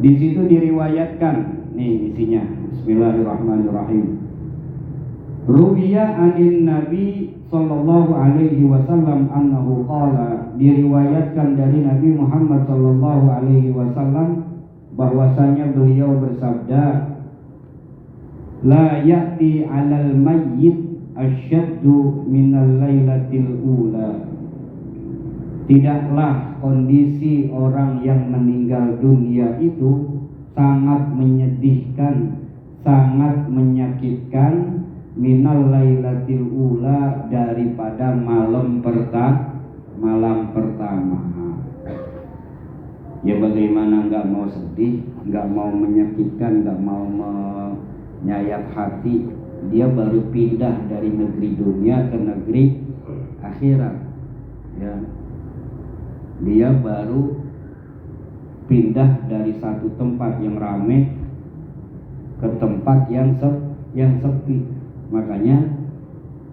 Di situ diriwayatkan, nih isinya, Bismillahirrahmanirrahim. Ruwiya anin Nabi sallallahu alaihi wasallam annahu qala, diriwayatkan dari Nabi Muhammad sallallahu alaihi wasallam bahwasanya beliau bersabda, la ya'ti 'alal mayyit asyaddu minal lailatil ula. Tidaklah kondisi orang yang meninggal dunia itu sangat menyedihkan, sangat menyakitkan, minal lailatil ula, daripada malam pertama. Ya bagaimana nggak mau sedih, nggak mau menyakitkan, nggak mau menyayat hati. Dia baru pindah dari negeri dunia ke negeri akhirat, ya. Dia baru pindah dari satu tempat yang ramai ke tempat yang sepi. Makanya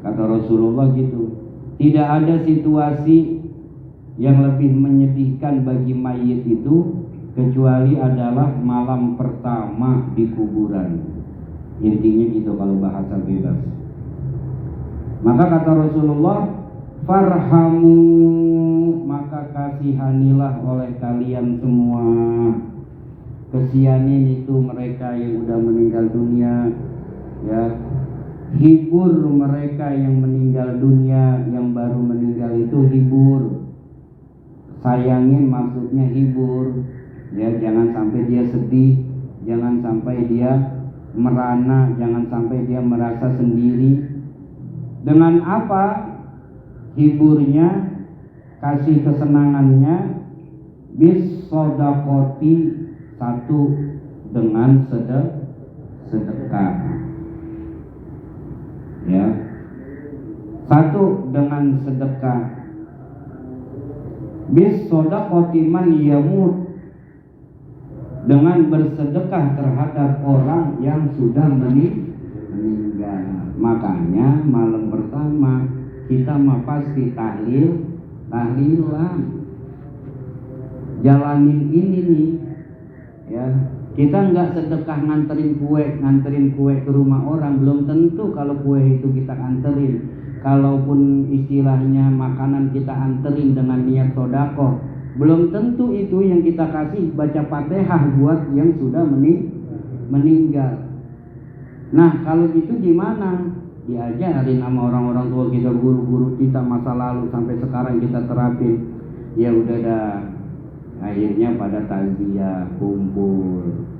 kata Rasulullah gitu, tidak ada situasi yang lebih menyedihkan bagi mayit itu kecuali adalah malam pertama di kuburan. Intinya gitu kalau bahasa bebas. Maka kata Rasulullah, farhamu, maka kasihanilah oleh kalian semua. Kesianin itu mereka yang udah meninggal dunia, ya. Hibur mereka yang meninggal dunia, yang baru meninggal itu hibur. Sayangin maksudnya hibur, ya. Jangan sampai dia sedih, jangan sampai dia merana, jangan sampai dia merasa sendiri. Dengan apa hiburnya, kasih kesenangannya? Bis sodakoti, satu dengan sedekah, ya. Satu dengan sedekah. Bis sodakoti man yamut, dengan bersedekah terhadap orang yang sudah meninggal. Makanya malam pertama kita mah pasti tahlilan. Jalanin ini nih, ya. Kita nggak sedekah nganterin kue ke rumah orang, belum tentu kalau kue itu kita anterin. Kalaupun istilahnya makanan kita anterin dengan niat sedekah, belum tentu itu yang kita kasih baca Fatihah buat yang sudah meninggal. Nah kalau gitu gimana? Diajarin sama orang-orang tua kita, guru-guru kita masa lalu sampai sekarang kita terapin. Ya udah dah, akhirnya pada takziah, kumpul.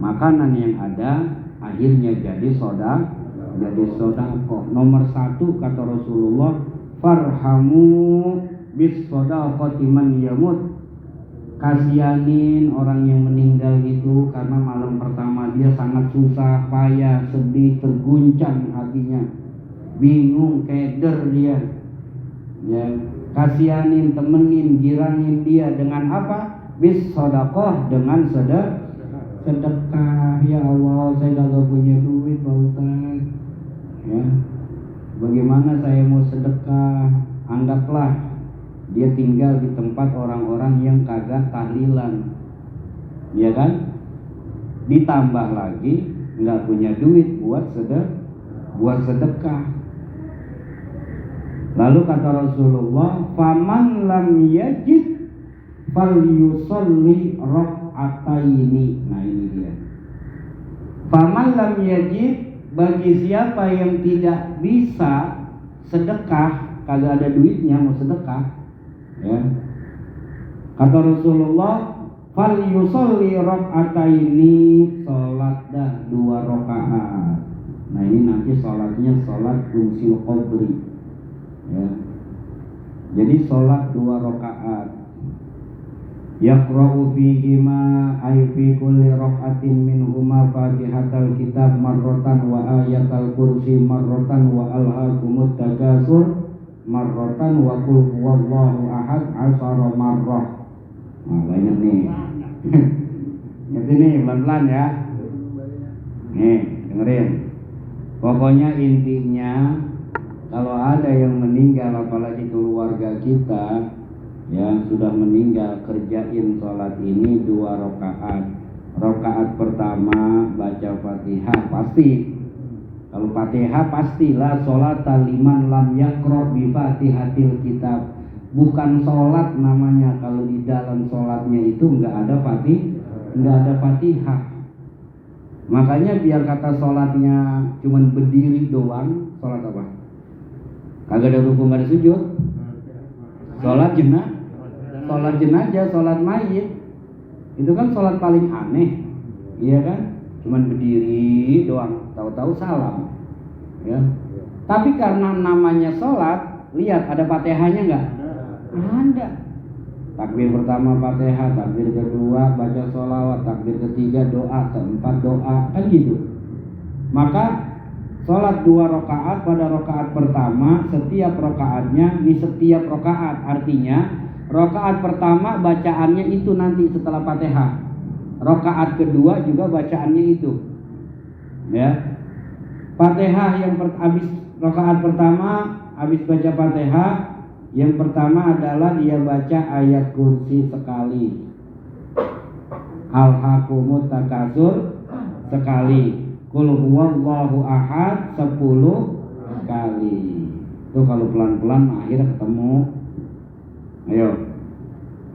Makanan yang ada akhirnya jadi sedekah. Nomor satu kata Rasulullah, farhamu bis sodaqati man yamut, kasihanin orang yang meninggal itu karena malam pertama dia sangat susah, payah, sedih, terguncang hatinya, bingung, keder dia, ya. Kasihanin, temenin, giranin dia dengan apa? Bis sodaqah, dengan sedekah. Ya Allah, saya gak punya duit Pak Ustaz, ya. Bagaimana saya mau sedekah? Anggaplah dia tinggal di tempat orang-orang yang kagak tahlilan, ya kan? Ditambah lagi nggak punya duit buat sedekah. Lalu kata Rasulullah, faman lam yajid falyusolli rak'ataini. Nah ini dia. Faman lam yajid, bagi siapa yang tidak bisa sedekah, kagak ada duitnya mau sedekah, ya. Kata Rasulullah, fal yusolli rak'ataini, salat dah 2 rakaat. Nah ini nanti salatnya salat fungsil qabri, ya. Jadi salat 2 rakaat. Yaqra'u fihima ay fi kulli rak'atin minhuma fatihatal kitab marratan wa ayatal kursi marratan wa alhaakumut takasur marratan wa qul huwallahu ahad 10 marrah. Nah, banyak nih. Ngerti nih, pelan-pelan ya. Nih, dengerin. Pokoknya intinya kalau ada yang meninggal, apalagi keluarga kita yang sudah meninggal, kerjain sholat ini 2 rakaat. Rakaat pertama baca Fatihah pasti. Kalau Fatihah pastilah sholat liman lam yaqra bi Fatihatil kitab. Bukan sholat namanya kalau di dalam sholatnya itu nggak ada Fatihah. Makanya biar kata sholatnya cuman berdiri doang, sholat apa? Kagak ada rukuk, nggak ada sujud. Sholat jenazah, sholat mayit. Itu kan sholat paling aneh, iya kan? Cuman berdiri doang, tahu-tahu salam, ya. Tapi karena namanya sholat, lihat ada Fatihahnya nggak? Ada. Takbir pertama Fatihah, takbir kedua baca sholawat, takbir ketiga doa, keempat doa, kan gitu. Maka sholat 2 rakaat pada rakaat pertama, setiap rakaatnya di setiap rakaat, artinya rakaat pertama bacaannya itu nanti setelah Fatihah. Rakaat kedua juga bacaannya itu. Ya. Fatihah yang habis rakaat pertama habis baca Fatihah, yang pertama adalah dia baca ayat kursi sekali. Alhaakumut takasur sekali. Qul huwallahu ahad 10 kali. Itu kalau pelan-pelan akhirnya ketemu. Ayo,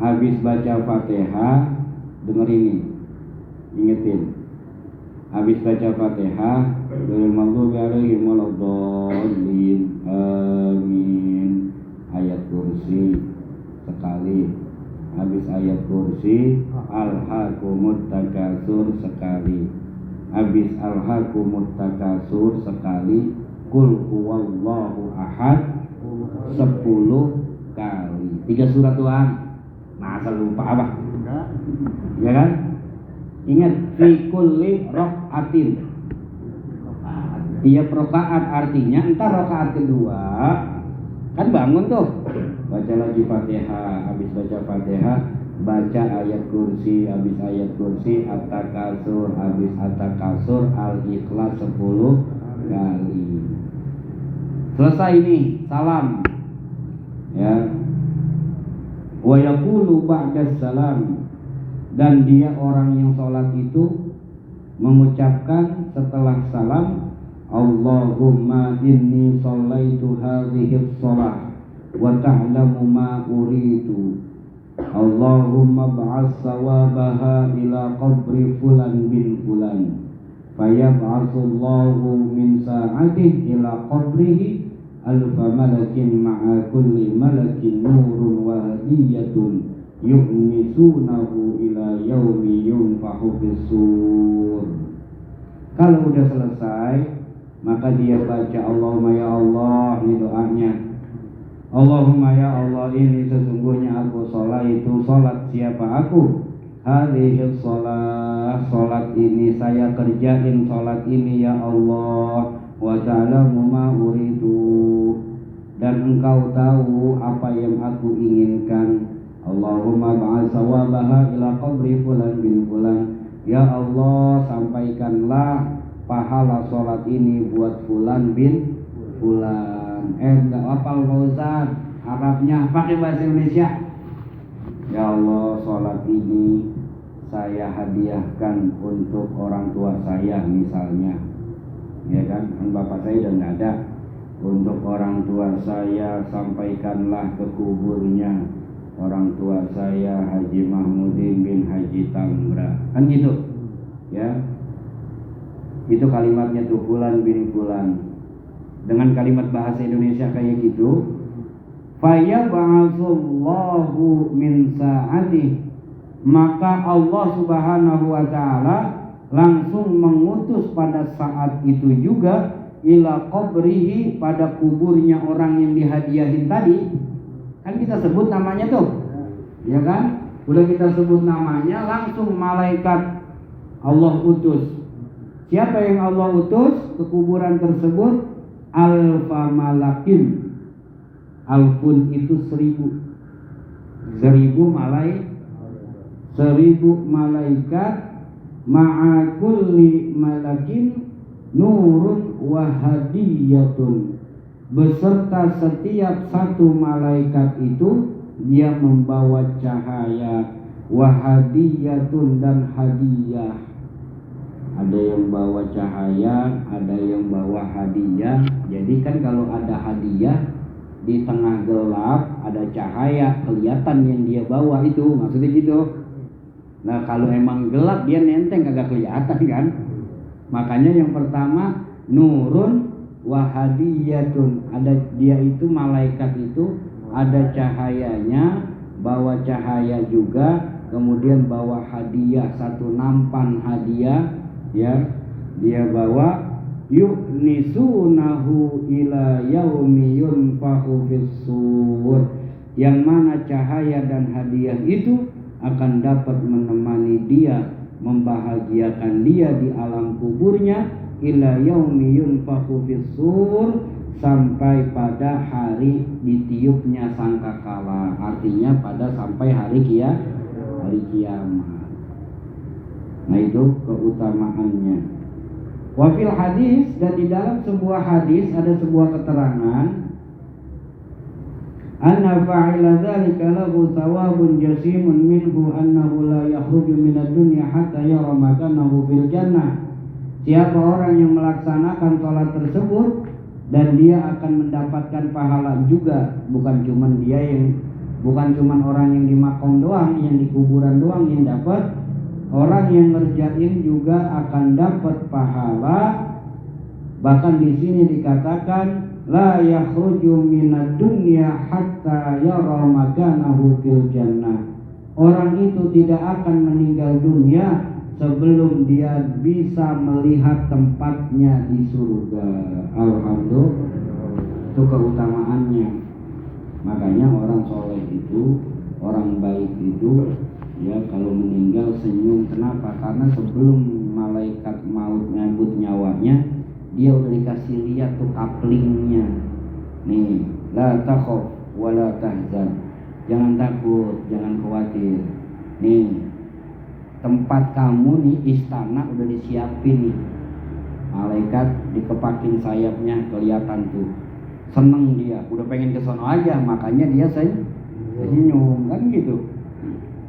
habis baca Fatihah, denger ini, ingetin. Habis baca Fatihah, dari maghdubi alaihim waladdallin, amin. Ayat kursi sekali. Habis ayat kursi, alhaakumut takasur sekali. Habis alhaakumut takasur sekali, qul huwallahu ahad 10 kali. 3 surat doang. Masa lupa apa? Ya kan? Ingat, fi kulli rakaatin. Tiap rakaat, artinya entar rakaat kedua kan bangun tuh, baca lagi Fatihah. Habis baca Fatihah baca ayat kursi. Habis ayat kursi at-takasur. Habis at-takasur al-ikhlas 10 kali. Selesai nih, salam. Ya, wa yaqulu ba'da salam, dan dia orang yang sholat itu mengucapkan setelah salam, Allahumma inni shallaitu hadhihi shalah wa ta'lamu ma uridu, Allahumma ba'ats sawabaha ila qabri fulan bin fulan, fayab'atsullahu min sa'atihi ila qabrihi alfa malakin ma'a kulli malakin nurun wa hadiyatun yu'nisunahu ila yaumi yunfahu fis-sur. Kalau udah selesai, maka dia baca Allahumma ya Allah, ini doanya. Allahumma ya Allah, ini sesungguhnya aku sholat itu. Sholat siapa aku? Hadhihi sholat ini saya kerjain, sholat ini ya Allah. Wa ta'lamu ma uridu, dan engkau tahu apa yang aku inginkan. Allahumma ba'ats sawabaha ila qabri fulan bin fulan, ya Allah sampaikanlah pahala sholat ini buat fulan bin fulan. Enggak hafal Pak Ustaz Arabnya, pakai bahasa Indonesia. Ya Allah, sholat ini saya hadiahkan untuk orang tua saya misalnya, ya kan bapak saya udah nggak ada. Untuk orang tua saya sampaikanlah ke kuburnya orang tua saya Haji Mahmudin bin Haji Tambra, kan gitu ya. Itu kalimatnya tuh, fulan bin fulan, dengan kalimat bahasa Indonesia kayak gitu. Fayab'atsullahu min sa'ati, maka Allah Subhanahu wa ta'ala langsung mengutus pada saat itu juga ila qabrihi, pada kuburnya orang yang dihadiahin tadi. Kan kita sebut namanya tuh, ya kan? Udah kita sebut namanya, langsung malaikat Allah utus. Siapa yang Allah utus ke kuburan tersebut? Alfa malakin. Alfun itu 1000. 1000 malaikat ma'a kulli malakin nurun wa hadiyatun, beserta setiap satu malaikat itu dia membawa cahaya wa hadiyatun dan hadiah. Ada yang bawa cahaya, ada yang bawa hadiah. Jadi kan kalau ada hadiah di tengah gelap ada cahaya, kelihatan yang dia bawa itu, maksudnya gitu. Nah kalau emang gelap dia nenteng kagak kelihatan kan. Makanya yang pertama nurun wa hadiyatun, ada dia itu malaikat itu ada cahayanya, bawa cahaya juga, kemudian bawa hadiah, satu nampan hadiah ya, dia bawa yu'nisunahu ila yaumi yunfahu fis-sur, yang mana cahaya dan hadiah itu akan dapat menemani dia, membahagiakan dia di alam kuburnya, ila yaumi yunfahu fis-sur, sampai pada hari ditiupnya sangkakala, artinya pada sampai hari kiamat. Nah itu keutamaannya. Wa fil hadis, dan di dalam sebuah hadis ada sebuah keterangan, anna fa'ila dzalika lahu thawabun jasimun minhu annahu la yakhruju minad dunya hatta yara makanahu fil jannah. Siapa orang yang melaksanakan salat tersebut dan dia akan mendapatkan pahala juga, bukan cuman orang yang di makom doang, yang di kuburan doang yang dapat. Orang yang ngerjain juga akan dapat pahala. Bahkan di sini dikatakan la yakhruju minad dunya hatta yara makanahu fil jannah. Orang itu tidak akan meninggal dunia sebelum dia bisa melihat tempatnya di surga. Alhamdulillah, itu keutamaannya. Makanya orang soleh itu, orang baik itu, ya kalau meninggal senyum. Kenapa? Karena sebelum malaikat maut nyambut nyawanya, dia udah dikasih lihat tuh kaplingnya. Nih, la takhaf wa la tahzan. Jangan takut, jangan khawatir. Nih, tempat kamu nih, istana udah disiapin nih. Malaikat dikepakin sayapnya, kelihatan tuh. Seneng dia, udah pengen ke sono aja, makanya dia senyum kan gitu.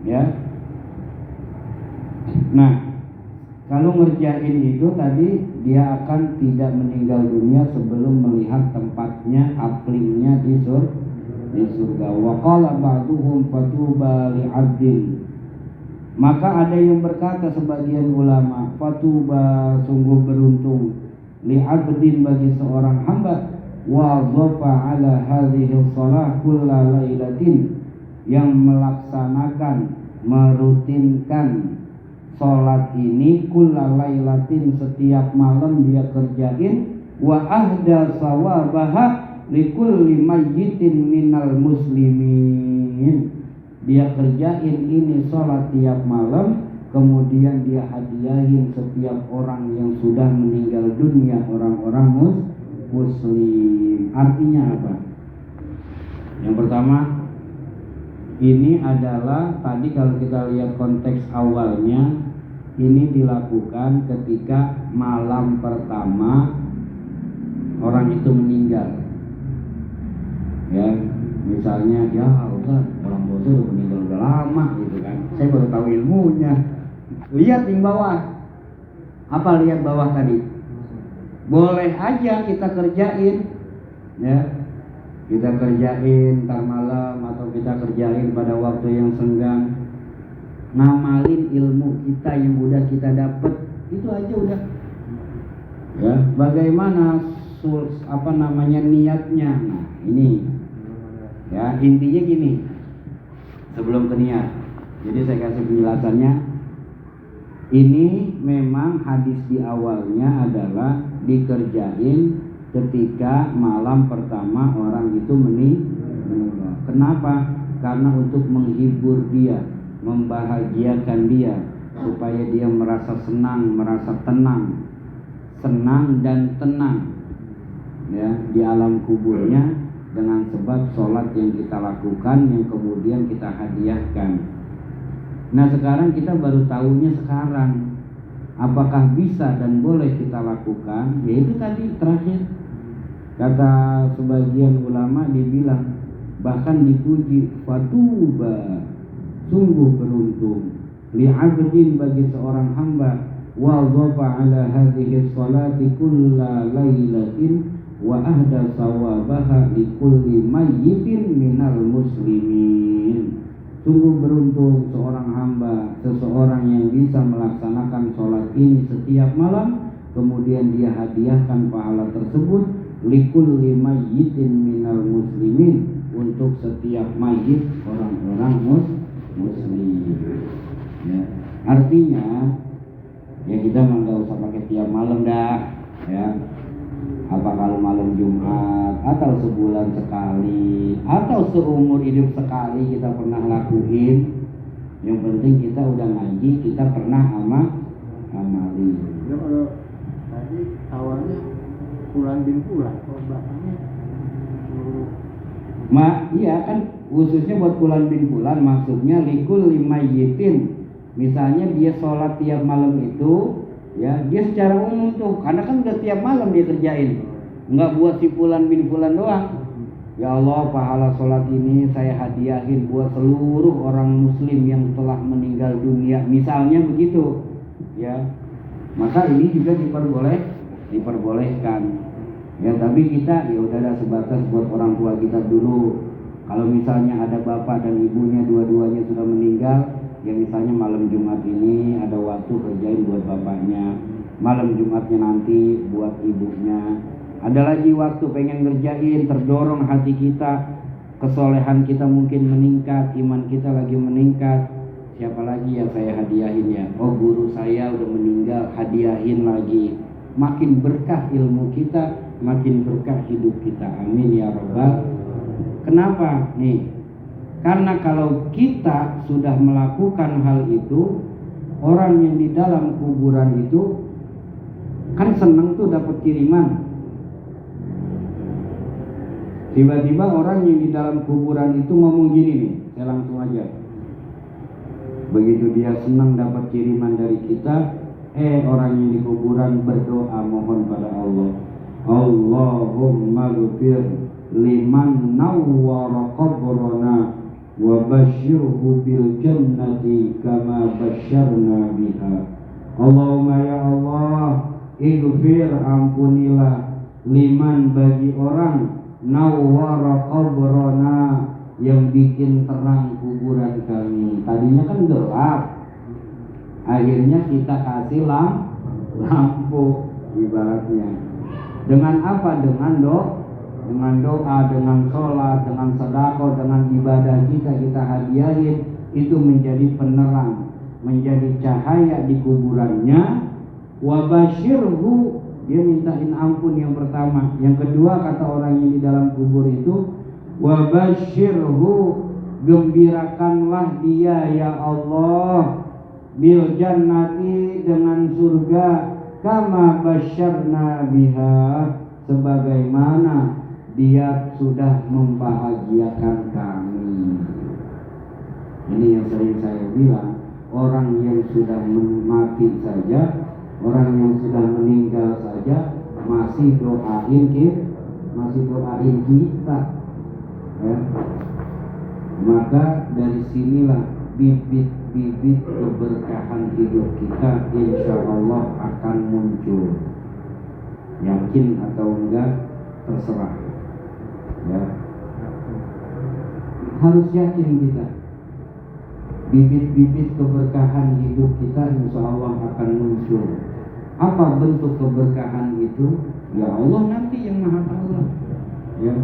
Ya. Nah, kalau ngerjain itu tadi dia akan tidak meninggal dunia sebelum melihat tempatnya, kaplingnya di surga. Wa qala ba'duhum fatuba li'abdin. Maka ada yang berkata sebagian ulama, fatuba, sungguh beruntung, li'abdin, bagi seorang hamba, wa dhafa ala hadhihi shalah kulla lailatin, yang melaksanakan, merutinkan sholat ini, kulla lailatin, setiap malam dia kerjain, wa ahda sawabaha likulli mayyitin minal muslimin, dia kerjain ini sholat tiap malam, kemudian dia hadiahin setiap orang yang sudah meninggal dunia, orang-orang muslim. Artinya apa? Yang pertama, ini adalah tadi kalau kita lihat konteks awalnya, ini dilakukan ketika malam pertama orang itu meninggal. Ya, misalnya ya Ustaz, orang tua udah meninggal udah lama gitu kan. Saya baru tahu ilmunya. Lihat di bawah. Apa lihat bawah tadi? Boleh aja kita kerjain, ya. Kita kerjain ntar malam atau kita kerjain pada waktu yang senggang, ngamalin ilmu kita yang udah kita dapat, itu aja udah. Ya, bagaimana niatnya? Nah, ini. Ya, intinya gini. Sebelum ke niat. Jadi saya kasih penjelasannya. Ini memang hadis di awalnya adalah dikerjain ketika malam pertama orang itu meninggal. Kenapa? Karena untuk menghibur dia, membahagiakan dia, supaya dia merasa senang, merasa tenang, senang dan tenang, ya, di alam kuburnya dengan sebab sholat yang kita lakukan, yang kemudian kita hadiahkan. Nah sekarang kita baru tahunya sekarang. Apakah bisa dan boleh kita lakukan? Yaitu tadi terakhir. Kata sebagian ulama dibilang, bahkan dipuji, fatuba, sungguh beruntung li'abdin bagi seorang hamba wadhafa ala hadhihi sholati kulla lailatin wa ahda sawabaha likulli mayyitin minal muslimin. Sungguh beruntung seorang hamba, seseorang yang bisa melaksanakan sholat ini setiap malam, kemudian dia hadiahkan pahala tersebut likulli mayyitin minal muslimin, untuk setiap mayit orang-orang muslim. Ya. Artinya ya kita nggak usah pakai tiap malam dah, ya. Apa kalau malam Jumat atau sebulan sekali atau seumur hidup sekali kita pernah lakuin. Yang penting kita udah ngaji, kita pernah amali. Ya, kalau tadi awalnya bulan bin bulan, kalau belakangnya iya kan khususnya buat bulan bin bulan, maksudnya likul limayyitin. Misalnya dia sholat tiap malam itu, ya dia secara umum tuh, karena kan udah tiap malam dia kerjain, nggak buat si bulan bin bulan doang. Ya Allah, pahala sholat ini saya hadiahin buat seluruh orang muslim yang telah meninggal dunia, misalnya begitu, ya. Maka ini juga diperbolehkan. Ya, tapi kita ya udah ada sebatas buat orang tua kita dulu. Kalau misalnya ada bapak dan ibunya dua-duanya sudah meninggal, ya misalnya malam Jumat ini ada waktu kerjain buat bapaknya, malam Jumatnya nanti buat ibunya. Ada lagi waktu pengen ngerjain, terdorong hati kita, kesolehan kita mungkin meningkat, iman kita lagi meningkat. Siapa lagi yang saya hadiahin ya? Oh, guru saya udah meninggal, hadiahin lagi. Makin berkah ilmu kita, makin berkah hidup kita. Amin ya rabbal. Kenapa? Nih, karena kalau kita sudah melakukan hal itu, orang yang di dalam kuburan itu kan seneng tuh dapat kiriman. Tiba-tiba orang yang di dalam kuburan itu ngomong gini nih, saya langsung aja. Begitu dia senang dapat kiriman dari kita, orang yang di kuburan berdoa mohon pada Allah, Allahumma ghfir liman nawwara qabrana wa basyirhu bil jannati kama basyarna biha. Allahumma ya Allah, ighfir ampunilah liman bagi orang nawwara qabrana yang bikin terang kuburan kami. Tadinya kan gelap, akhirnya kita kasih lampu ibaratnya. Dengan apa? Dengan doa, dengan sholat, dengan sedekah, dengan ibadah kita hadiahin, itu menjadi penerang, menjadi cahaya di kuburannya. Wa basyirhu, dia mintain ampun yang pertama. Yang kedua kata orang yang di dalam kubur itu, wa basyirhu, gembirakanlah dia ya Allah bil jannati, dengan surga, kama basyarna biha, sebagaimana dia sudah membahagiakan kami. Ini yang sering saya bilang, orang yang sudah mati saja, orang yang sudah meninggal saja masih doain kita, ya. Maka dari sinilah bibit-bibit keberkahan hidup kita insya Allah akan muncul. Yakin atau enggak terserah, ya. Harus yakin kita, bibit-bibit keberkahan hidup kita insya Allah akan muncul. Apa bentuk keberkahan itu? Ya Allah nanti yang Maha Tahu, ya.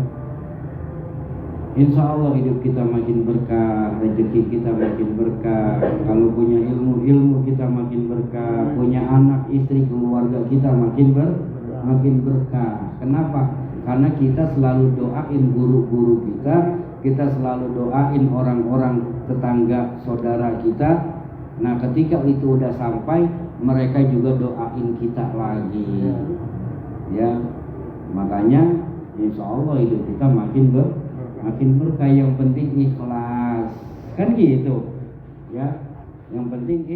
Insya Allah hidup kita makin berkah, rezeki kita makin berkah. Kalau punya ilmu kita makin berkah. Punya anak, istri, keluarga kita makin berkah. Kenapa? Karena kita selalu doain guru-guru kita selalu doain orang-orang tetangga, saudara kita. Nah, ketika itu udah sampai, mereka juga doain kita lagi, ya. Makanya insya Allah hidup kita makin berkah. Yang penting ikhlas, kan gitu, ya. Yang penting